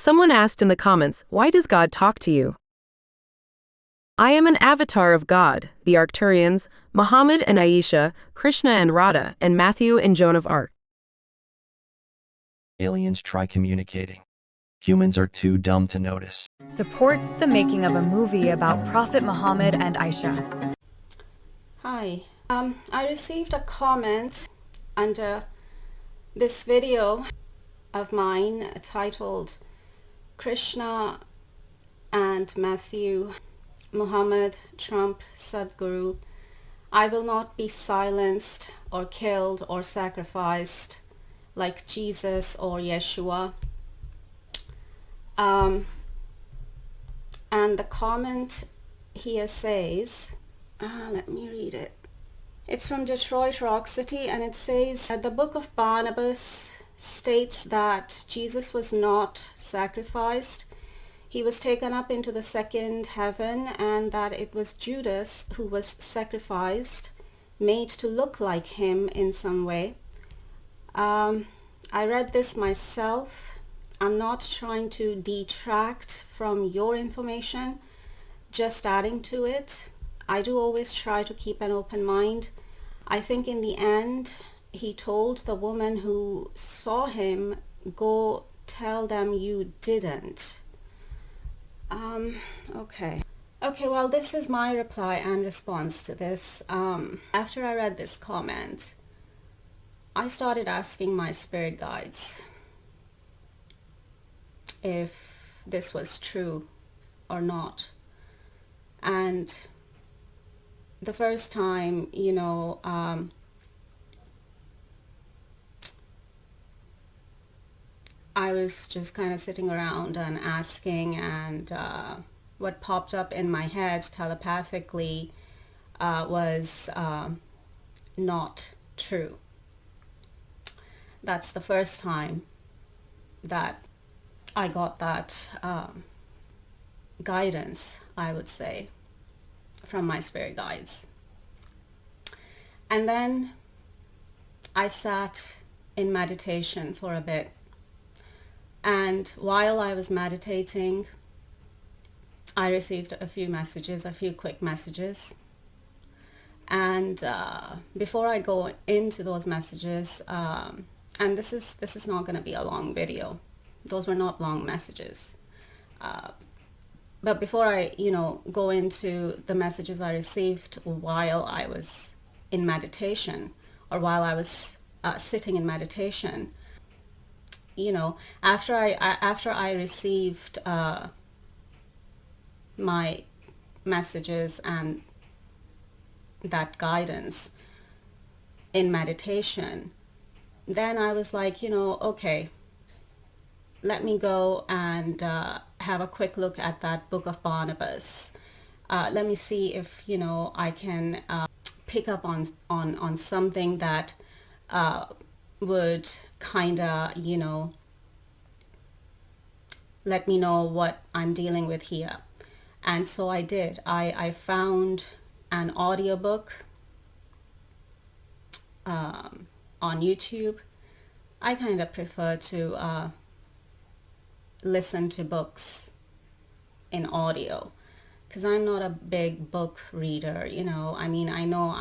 Someone asked in the comments, why does God talk to you? I am an avatar of God, the Arcturians, Muhammad and Aisha, Krishna and Radha, and Matthew and Joan of Arc. Aliens try communicating. Humans are too dumb to notice. Support the making of a movie about Prophet Muhammad and Aisha. Hi, I received a comment under this video of mine titled Krishna and Matthew, Muhammad, Trump, Sadhguru, I will not be silenced or killed or sacrificed like Jesus or Yeshua. And the comment here says, let me read it. It's from Detroit Rock City, and it says that the book of Barnabas states that Jesus was not sacrificed. He was taken up into the second heaven, and that it was Judas who was sacrificed, made to look like him in some way. I read this myself. I'm not trying to detract from your information, just adding to it. I do always try to keep an open mind. I think in the end, he told the woman who saw him, go tell them you didn't. Okay, well, this is my reply and response to this. After I read this comment, I started asking my spirit guides if this was true or not. And the first time, I was just kind of sitting around and asking, and what popped up in my head telepathically was not true. That's the first time that I got that guidance, I would say, from my spirit guides. And then I sat in meditation for a bit. And while I was meditating, I received a few quick messages. And before I go into those messages, and this is not going to be a long video. Those were not long messages. But before I, go into the messages I received while I was in meditation, or while I was sitting in meditation, after I received my messages and that guidance in meditation, then I was like, okay, let me go and have a quick look at that book of Barnabas. Let me see if, I can pick up on something that would kind of, let me know what I'm dealing with here. And so I did. I found an audiobook on YouTube. I kind of prefer to listen to books in audio because I'm not a big book reader. I know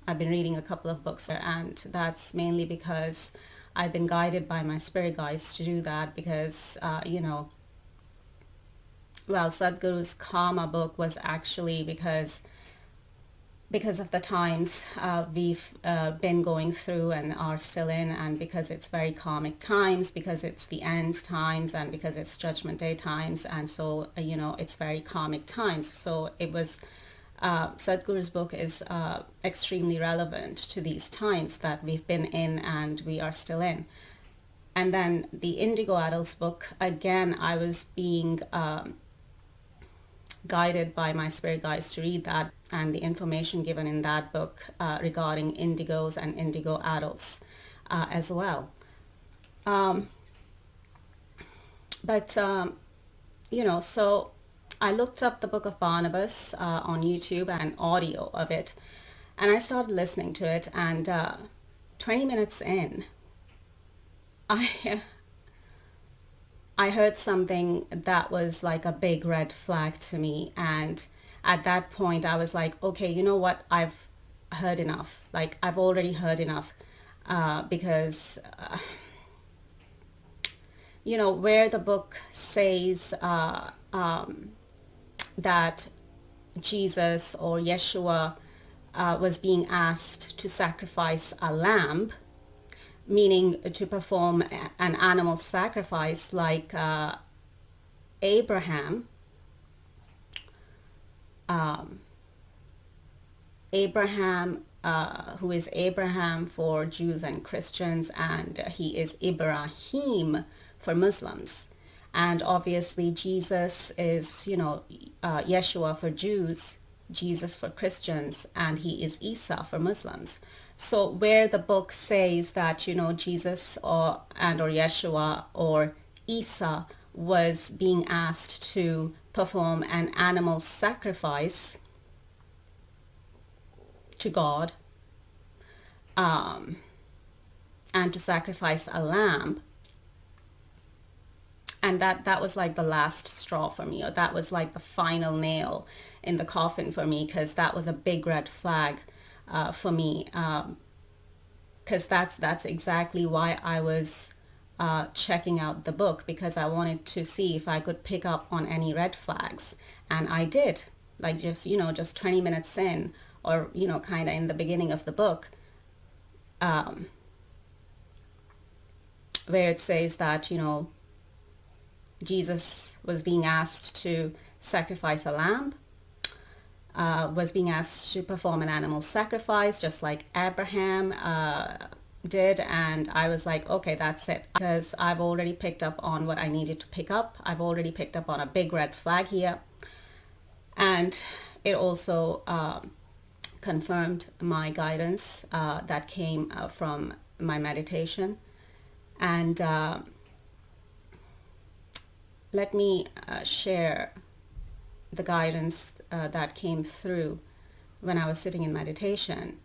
I've been reading a couple of books, and that's mainly because I've been guided by my spirit guides to do that because Sadhguru's Karma book was actually because of the times we've been going through and are still in, and because it's very karmic times, because it's the end times, and because it's Judgment Day times, and so it's very karmic times. So it was Sadhguru's book is extremely relevant to these times that we've been in and we are still in. And then the Indigo Adults book, again, I was being guided by my spirit guides to read that, and the information given in that book regarding indigos and indigo adults as well. So I looked up the book of Barnabas on YouTube and audio of it, and I started listening to it, and 20 minutes in, I heard something that was like a big red flag to me. And at that point, I was like, okay, you know what? I've heard enough. Like, I've already heard enough. Because, where the book says that Jesus or Yeshua was being asked to sacrifice a lamb, meaning to perform an animal sacrifice like Abraham. Abraham, who is Abraham for Jews and Christians, and he is Ibrahim for Muslims. And obviously Jesus is, Yeshua for Jews, Jesus for Christians, and he is Isa for Muslims. So where the book says that, Jesus or Yeshua or Isa was being asked to perform an animal sacrifice to God, and to sacrifice a lamb, and that was like the last straw for me, or that was like the final nail in the coffin for me, because that was a big red flag for me, because that's exactly why I was checking out the book, because I wanted to see if I could pick up on any red flags, and I did. Like, just 20 minutes in, or kind of in the beginning of the book, where it says that Jesus was being asked to sacrifice a lamb, was being asked to perform an animal sacrifice, just like Abraham did. And I was like, okay, that's it, because I've already picked up on what I needed to pick up. I've already picked up on a big red flag here, and it also confirmed my guidance that came from my meditation. And let me share the guidance that came through when I was sitting in meditation.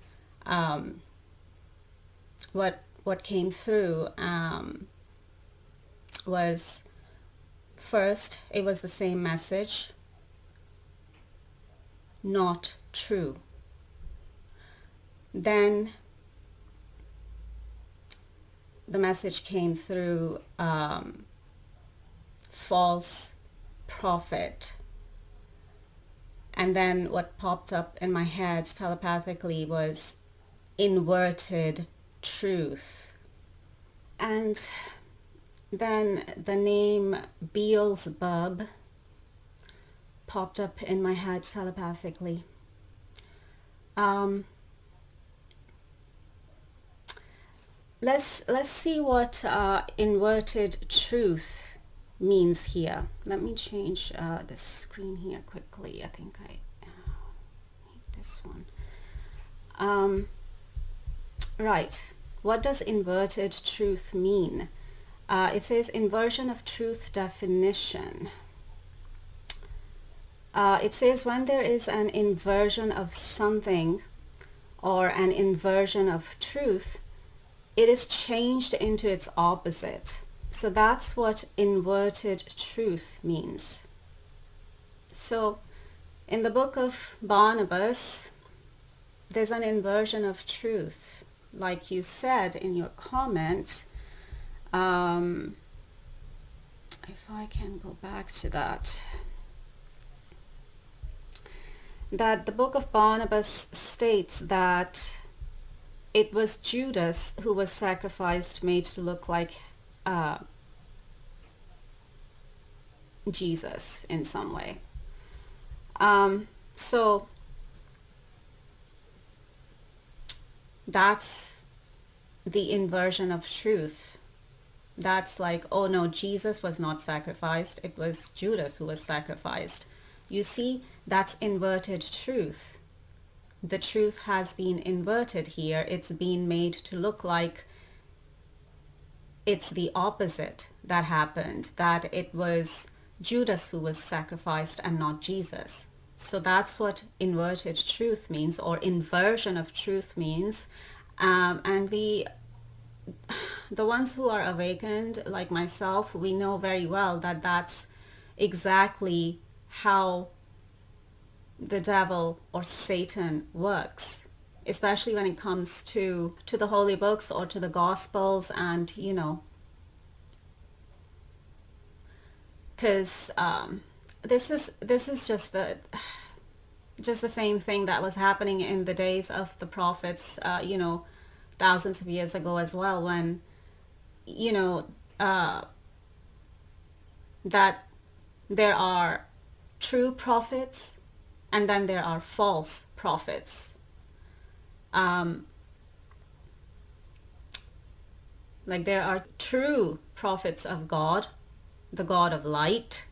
What came through was, first, it was the same message: not true. Then the message came through, false prophet. And then what popped up in my head telepathically was inverted truth. And then the name Beelzebub popped up in my head telepathically. Let's see what inverted truth means here. Let me change the screen here quickly. I think I need this one. Right. What does inverted truth mean? It says inversion of truth definition. It says when there is an inversion of something or an inversion of truth, it is changed into its opposite. So that's what inverted truth means. So in the book of Barnabas, there's an inversion of truth. Like you said in your comment, if I can go back to that the book of Barnabas states that it was Judas who was sacrificed, made to look like Jesus in some way. So that's the inversion of truth. That's like, oh no, Jesus was not sacrificed. It was Judas who was sacrificed. You see, that's inverted truth. The truth has been inverted here. It's been made to look like it's the opposite that happened, that it was Judas who was sacrificed and not Jesus. So that's what inverted truth means, or inversion of truth means. And we the ones who are awakened, like myself, we know very well that that's exactly how the devil or Satan works, especially when it comes to the holy books or to the gospels. And because this is just the same thing that was happening in the days of the prophets, thousands of years ago as well, when you know that there are true prophets and then there are false prophets. Like there are true prophets of God, the God of light,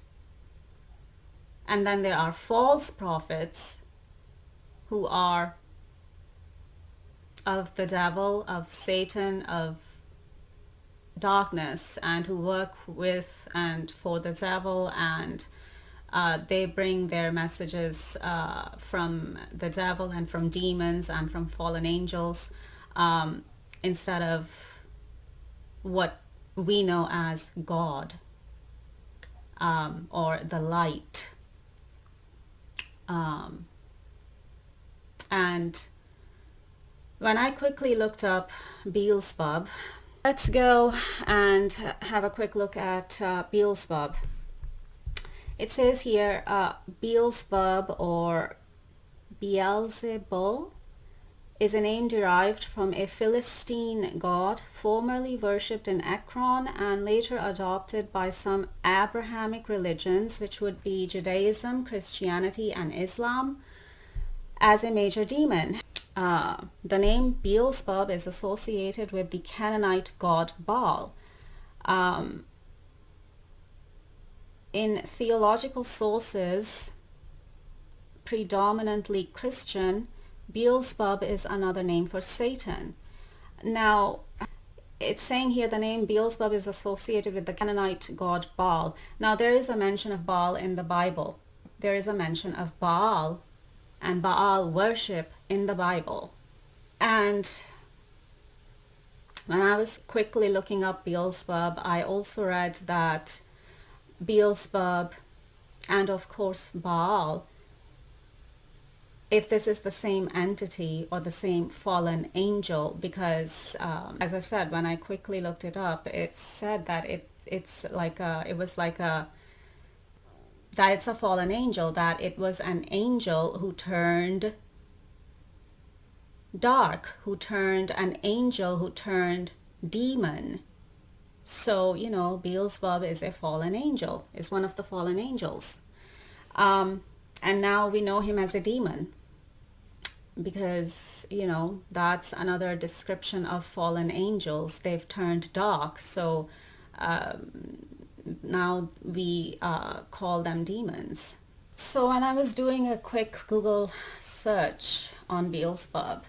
and then there are false prophets who are of the devil, of Satan, of darkness, and who work with and for the devil, and they bring their messages from the devil and from demons and from fallen angels, instead of what we know as God, or the light. And when I quickly looked up Beelzebub, let's go and have a quick look at Beelzebub. It says here, Beelzebub or Beelzebul is a name derived from a Philistine god formerly worshipped in Ekron and later adopted by some Abrahamic religions, which would be Judaism, Christianity, and Islam, as a major demon. The name Beelzebub is associated with the Canaanite god Baal. In theological sources, predominantly Christian, Beelzebub is another name for Satan. Now, it's saying here the name Beelzebub is associated with the Canaanite god Baal. Now, there is a mention of Baal in the Bible. There is a mention of Baal and Baal worship in the Bible. And when I was quickly looking up Beelzebub, I also read that Beelzebub and of course Baal, if this is the same entity or the same fallen angel, because as I said, when I quickly looked it up, it said that it's a fallen angel, that it was an angel who turned dark, an angel who turned demon. So, Beelzebub is a fallen angel, is one of the fallen angels. And now we know him as a demon, because, that's another description of fallen angels. They've turned dark. So now we call them demons. So when I was doing a quick Google search on Beelzebub,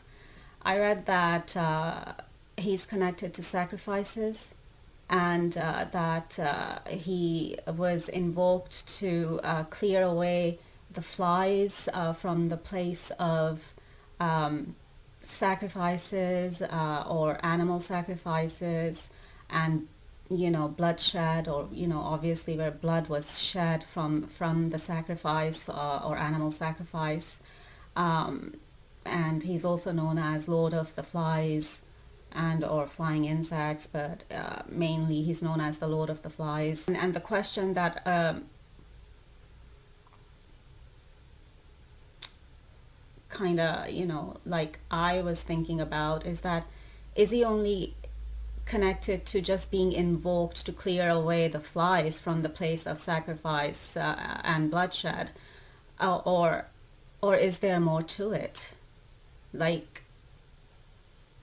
I read that he's connected to sacrifices, and that he was invoked to clear away the flies from the place of sacrifices or animal sacrifices, and bloodshed, or obviously where blood was shed from the sacrifice or animal sacrifice. And he's also known as Lord of the Flies and or flying insects, but mainly he's known as the Lord of the Flies. And the question that kind of, like I was thinking about is that, is he only connected to just being invoked to clear away the flies from the place of sacrifice and bloodshed, or is there more to it? Like,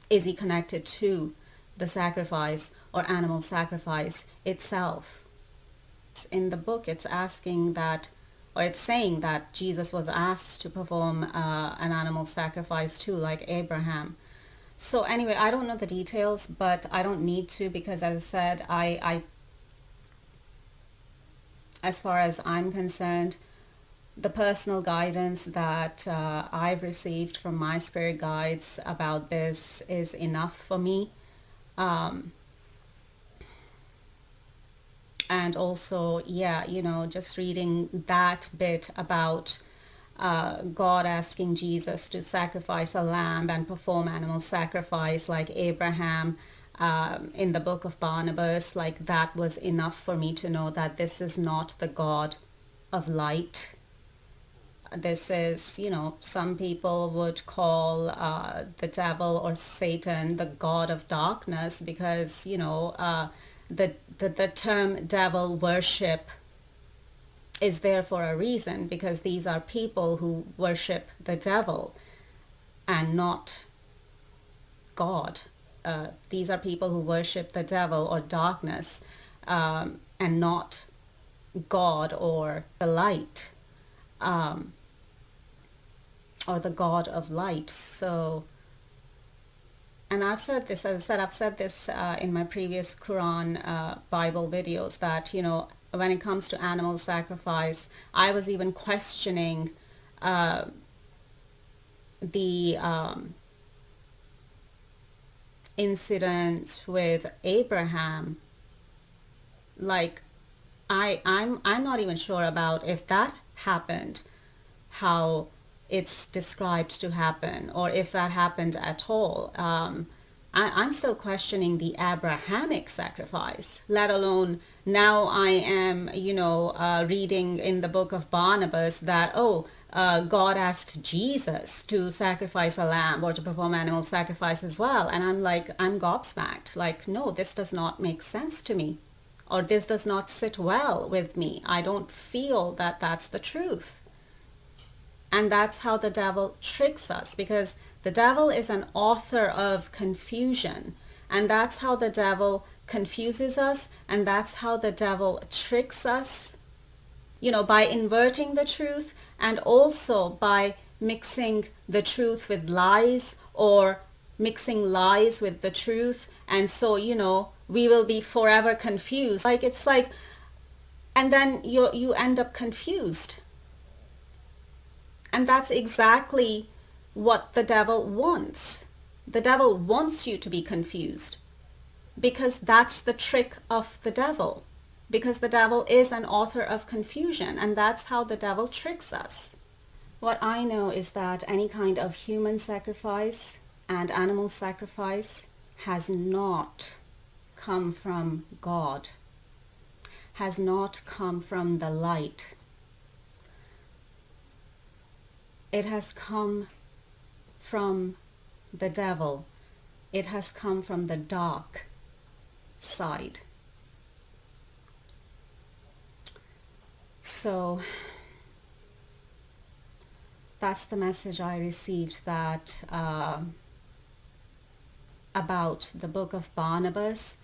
is he connected to the sacrifice or animal sacrifice itself? In the book, it's asking that, or it's saying that Jesus was asked to perform an animal sacrifice too, like Abraham. So anyway, I don't know the details, but I don't need to, because as I said, I as far as I'm concerned, the personal guidance that I've received from my spirit guides about this is enough for me. And also, yeah, just reading that bit about God asking Jesus to sacrifice a lamb and perform animal sacrifice like Abraham in the book of Barnabas, like that was enough for me to know that this is not the God of light. This is, some people would call the devil or Satan the God of darkness because, the term devil worship is there for a reason, because these are people who worship the devil and not God. These are people who worship the devil or darkness and not God or the light. Or the God of light. So, and I've said this, as I said, I've said this in my previous Quran Bible videos, that, when it comes to animal sacrifice, I was even questioning the incident with Abraham. Like, I'm not even sure about if that happened, how it's described to happen, or if that happened at all. I'm still questioning the Abrahamic sacrifice, let alone now I am, reading in the book of Barnabas that, God asked Jesus to sacrifice a lamb or to perform animal sacrifice as well. And I'm gobsmacked. Like, no, this does not make sense to me, or this does not sit well with me. I don't feel that that's the truth. And that's how the devil tricks us, because the devil is an author of confusion. And that's how the devil confuses us. And that's how the devil tricks us, by inverting the truth, and also by mixing the truth with lies, or mixing lies with the truth. And so, we will be forever confused. And then you end up confused. And that's exactly what the devil wants. The devil wants you to be confused, because that's the trick of the devil. Because the devil is an author of confusion, and that's how the devil tricks us. What I know is that any kind of human sacrifice and animal sacrifice has not come from God, has not come from the light. It has come from the devil. It has come from the dark side. So that's the message I received, that about the book of Barnabas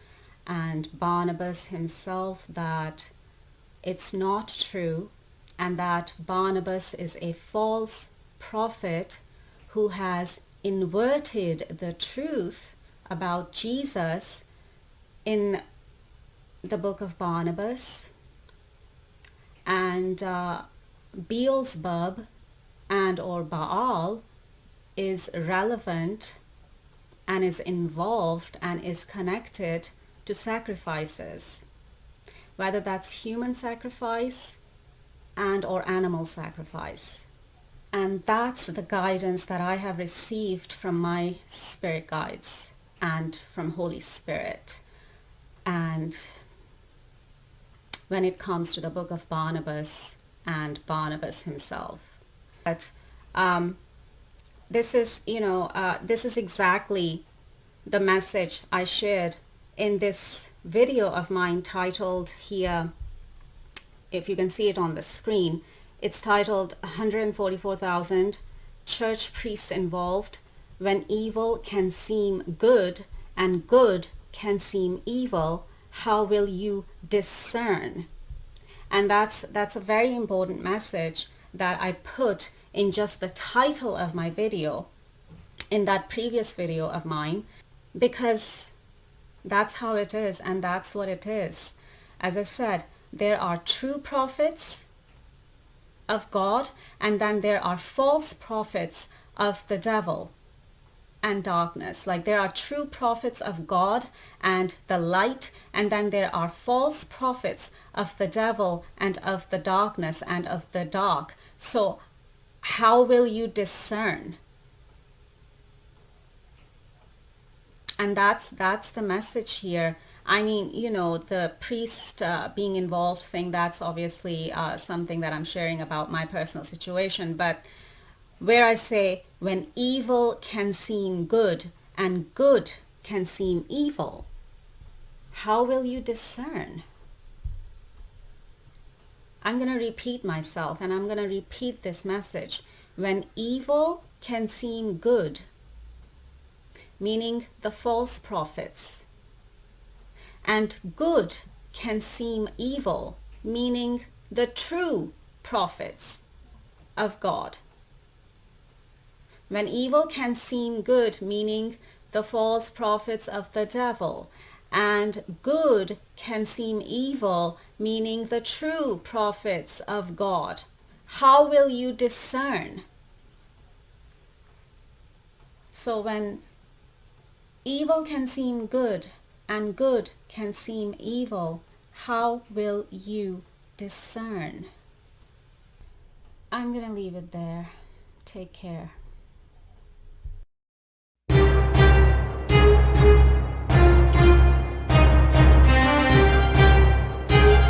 and Barnabas himself, that it's not true, and that Barnabas is a false prophet who has inverted the truth about Jesus in the book of Barnabas. And Beelzebub and or Baal is relevant and is involved and is connected to sacrifices, whether that's human sacrifice and or animal sacrifice. And that's the guidance that I have received from my spirit guides and from Holy Spirit. And when it comes to the book of Barnabas and Barnabas himself, but this is exactly the message I shared in this video of mine titled here, if you can see it on the screen. It's titled 144,000 Church Priests Involved When Evil Can Seem Good and Good Can Seem Evil. How will you discern? And that's a very important message that I put in just the title of my video, in that previous video of mine, because that's how it is, and that's what it is. As I said, there are true prophets of God, and then there are false prophets of the devil. and darkness. Like there are true prophets of God and the light, and then there are false prophets of the devil and of the darkness and of the dark. So how will you discern? And that's the message here. I mean, you know, the priest being involved thing, that's obviously something that I'm sharing about my personal situation. But where I say, when evil can seem good and good can seem evil, how will you discern? I'm going to repeat myself, and I'm going to repeat this message. When evil can seem good, meaning the false prophets, and good can seem evil, meaning the true prophets of God. When evil can seem good, meaning the false prophets of the devil, and good can seem evil, meaning the true prophets of God, how will you discern? So when evil can seem good and good can seem evil, how will you discern? I'm going to leave it there. Take care.